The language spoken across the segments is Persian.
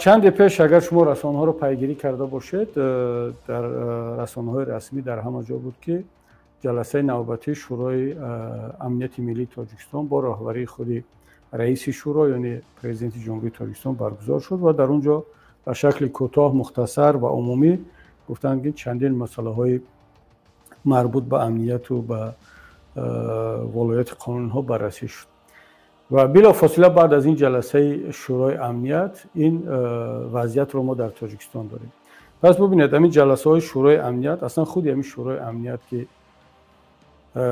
چند پیش اگر شما رسانه‌ها رو پیگیری کرده باشید، در رسانه‌های رسمی در همه جا بود که جلسه نوبتی شورای امنیت ملی تاجیکستان با راهبری خود رئیس شورا یعنی پرزیدنت جمهوری تاجیکستان برگزار شد و در اونجا به شکل کوتاه، مختصر و عمومی گفتند که چندین مسائل مربوط به امنیت و به ولایت قانون ها بررسی شد و بلافاصله بعد از این جلسه شورای امنیت این وضعیت رو ما در تاجیکستان داریم. پس ببینید همین جلسه های شورای امنیت، اصلا خود همین شورای امنیت که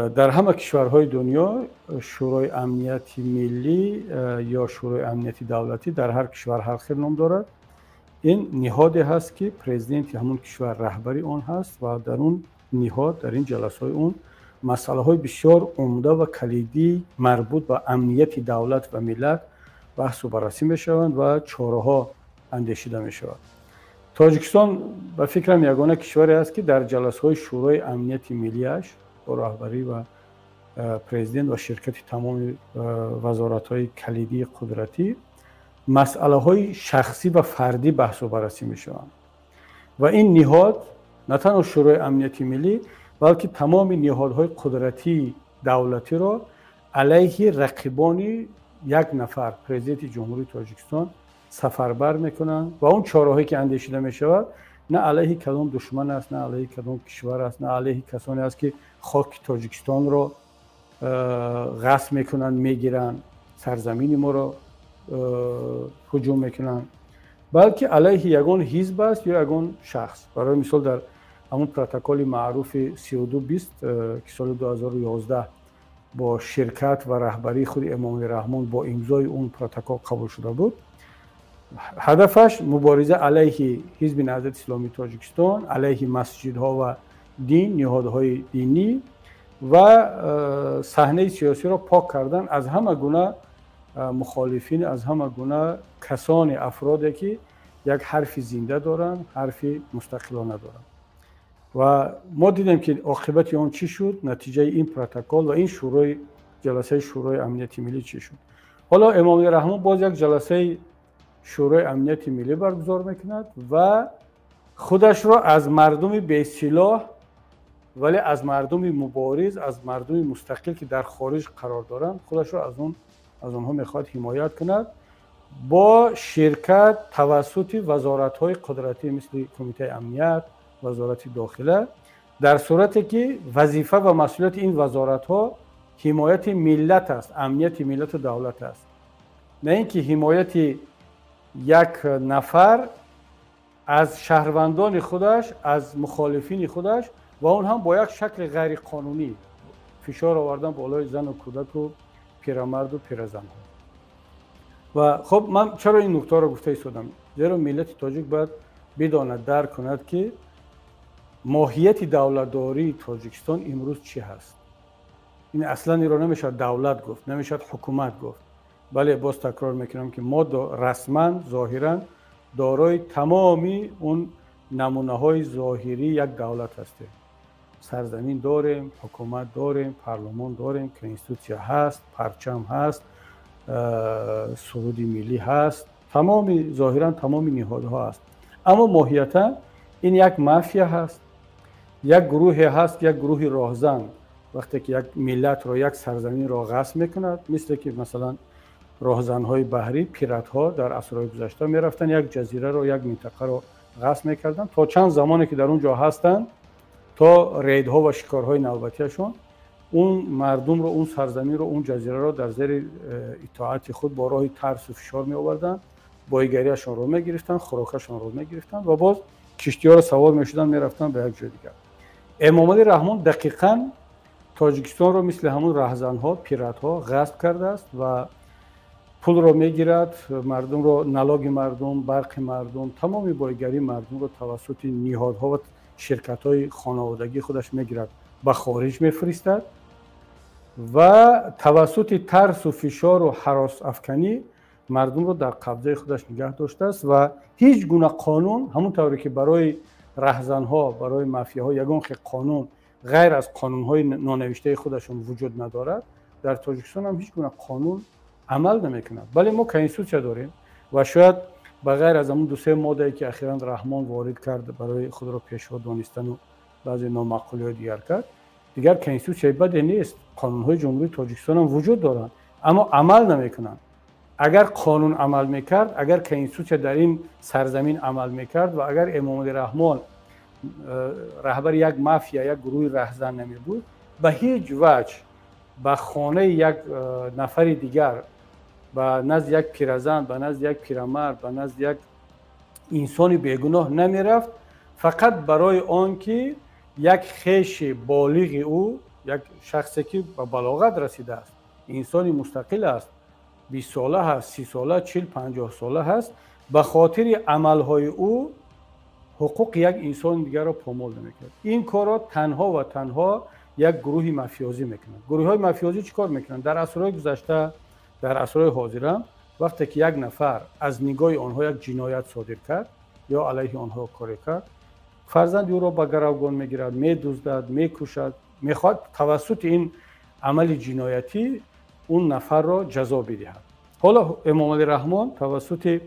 در همه کشورهای دنیا شورای امنیتی ملی یا شورای امنیتی دولتی در هر کشور هر خیل نام دارد، این نهادی هست که پرزیدنت همون کشور رهبری اون هست و در اون نهاد در این جلسه های اون مسئله های بسیار عمده و کلیدی مربوط به امنیت دولت و ملت بحث و بررسی می شوند و چاره ها اندیشیده می شود. تاجیکستان به فکرم یگانه کشوری است که در جلسه های شورای امنیت ملیش با رهبری و پرزیدنت و شرکت تمام وزارت های کلیدی قدرتی مسئله های شخصی و فردی بحث و بررسی می شوند و این نهاد نه تنها شورای امنیت ملی بلکه تمام نهادهای قدرتی دولتی را علیه رقیبان یک نفر پرزیدنت جمهوری تاجیکستان سفربر میکنند و اون چاره‌هایی که اندیشیده می شود نه علیه کدام دشمن است، نه علیه کدام کشور است، نه علیه کسانی است که خاک تاجیکستان را غصب میکنند، میگیرند، سرزمین ما را هجوم میکنند، بلکه علیه یگان حزب است یا یگان شخص. برای مثال در همون پروتکل معروف 3220 که سال 2011 با شرکت و رهبری خود امام رحمان با امضای اون پروتکل قبول شده بود، هدفش مبارزه علیه حزب نهضت اسلامی تاجیکستان، علیه مسجدها و دین، نهادهای دینی و صحنه سیاسی را پاک کردن از همه گونه مخالفین، از همه گونه کسان، افرادی که یک حرف زنده دارند، حرف مستقلانه دارند. و ما دیدیم که عاقبت اون چی شد، نتیجه این پروتکل و این شورای جلسه شورای امنیتی ملی چی شد. حالا امام رحمان باز یک جلسه شورای امنیتی ملی برگزار میکند و خودش را از مردم بی سلاح ولی از مردم مبارز، از مردم مستقل که در خارج قرار دارند، خودش را از آنها میخواد حمایت کند با شرکت توسط وزارت‌های قدرتی مثل کمیته امنیت، وزارت داخله، در صورتی که وظیفه و مسئولیت این وزارت‌ها حمایت ملت است، امنیت ملت و دولت است، نه اینکه حمایت یک نفر از شهروندان خودش، از مخالفین خودش و اون هم با یک شکل غیر قانونی فشار آوردن بالای زن و کودک و پیرمرد و پیرزن. و خب من چرا این نکته را گفته ایستادم؟ زیرا ملت تاجیک باید بداند، درک کند که ماهیت دولتداری تاجیکستان امروز چی هست. این اصلا این را نمیشد دولت گفت، نمیشد حکومت گفت. بله، باز تکرار میکنم که ما رسما ظاهرا دارای تمامی اون نمونه های ظاهری یک دولت هستیم. سرزمین داریم، حکومت داریم، پارلمان داریم، کنستیتوسیون هست، پرچم هست، سرود ملی هست، تمامی ظاهرا تمامی نهادها هست. اما ماهیتا این یک مافیا هست، یک گروه هست، یک گروه راهزن. وقتی که یک ملت را، یک سرزمین را غصب میکند، مثل که مثلا راهزنهای بحری، پیرت‌ها در عصرهای گذشته میرفتن یک جزیره را، یک منطقه را غصب میکردن تا چند زمانی که در اونجا هستن، تا ریدها و شکارهای نوبتیشون اون مردم رو، اون سرزمین رو، اون جزیره رو در زیر اطاعت خود با راه ترس و فشار می آوردن، بایگریشون رو می گرفتن، خوراکشون رو می گرفتن و باز کشتی‌ها رو سوار می شدن، می رفتن به یک جای دیگر. امام رحمان دقیقاً تاجیکستان رو مثل همون رهزن‌ها، پیرت‌ها غصب کرده است و پول رو می گیرد، مردم رو، نلاگ مردم، برق مردم، تمامی بایگری مردم رو توسط نهادها و شرکت‌های خانوادگی خودش می گیرد، به خارج میفرستد و توسط ترس و فشار و هراس افکنی مردم رو در قبضه خودش نگه داشته است و هیچ گونه قانون، همونطوری که برای رهزنها، برای مافیاها یگان قانون غیر از قانون‌های نانوشته خودشون وجود ندارد، در تاجیکستان هم هیچ گونه قانون عمل نمی‌کند. ولی ما کنستیتوسیون داریم و شاید بغیر از همون 2-3 ماده که اخیراً رحمان وارد کرد برای خود را پیشوا دانستن و بعضی نامعقولی دیگر کرد، دیگر کنستیتوسیون بدی نیست. قانون‌های جمهوری تاجیکستان هم وجود دارند اما عمل نمیکنند. اگر قانون عمل میکرد، اگر کنستیتوسیون در این سرزمین عمل میکرد و اگر امامعلی رحمان رهبر یک مافیا، یک گروه رهزن نمی بود، به هیچ وجه به خانه یک نفر دیگر، به نزد یک پیرزن، به نزد یک پیرمرد، به نزد یک انسان بیگناه نمی رفت، فقط برای آنکه یک خویش بالغ او، یک شخصی که به بلاغت رسیده است، انسانی مستقل است، 20 ساله هست، 30 ساله، 40-50 ساله هست، به خاطر عملهای او حقوق یک انسان دیگر را پامال نمیکرد. این کار را تنها و تنها یک گروه مافیازی میکنند. گروه های مافیازی چیکار میکنند؟ در عصرهای گذشته، در عصرهای حاضر، وقتی که یک نفر از نگاه آنها یک جنایت صادر کرد یا علیه آنها کاری کرد، فرزند او را به گروگان میگیرد، میدزدد، میکشد، میخواد توسط این عمل جنایتی اون نفر را جزا بدهد. حالا امامعلی رحمان توسط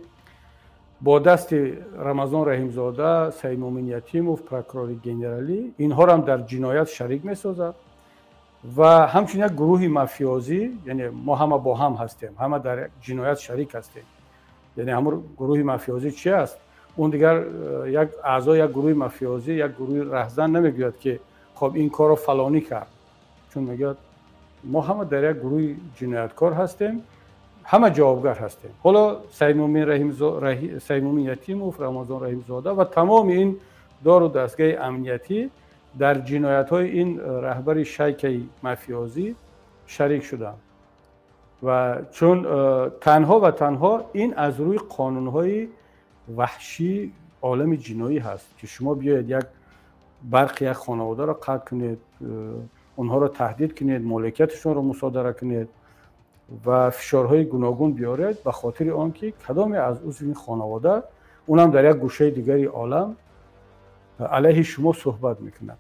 با دست رمضان رحیمزاده، سید مومن یتیموف، پروکورور گنرالی، اینها را هم در جنایت شریک میسازد و همچنین یک گروه مافیازی، یعنی ما همه با هم هستیم، همه در جنایت شریک هستیم. یعنی همون گروه مافیازی چی است؟ اون دیگر یک اعضای یک گروه مافیازی، یک گروه رهزن نمیگوید که خب این کار رو فلانی کرد، چون میگه ما همه در یک گروه جنایتکار هستیم، همه جوابگر هستیم. حالا سید مومن یتیموف، رمضان رحیمزاده و تمام این دار و دستگاه امنیتی در جنایت‌های این رهبر شیک مافیازی شریک شدند و چون تنها و تنها این از روی قانون‌های وحشی عالم جنایی هست که شما بیاید یک برخی یک خانواده را قتل کنید، اونها را تهدید کنید، مالکیتشون را مصادره کنید و فشارهای گوناگون بیارید به خاطر آنکه کدام از عضو این خانواده اونم در یک گوشه دیگری عالم علیه شما صحبت میکنند.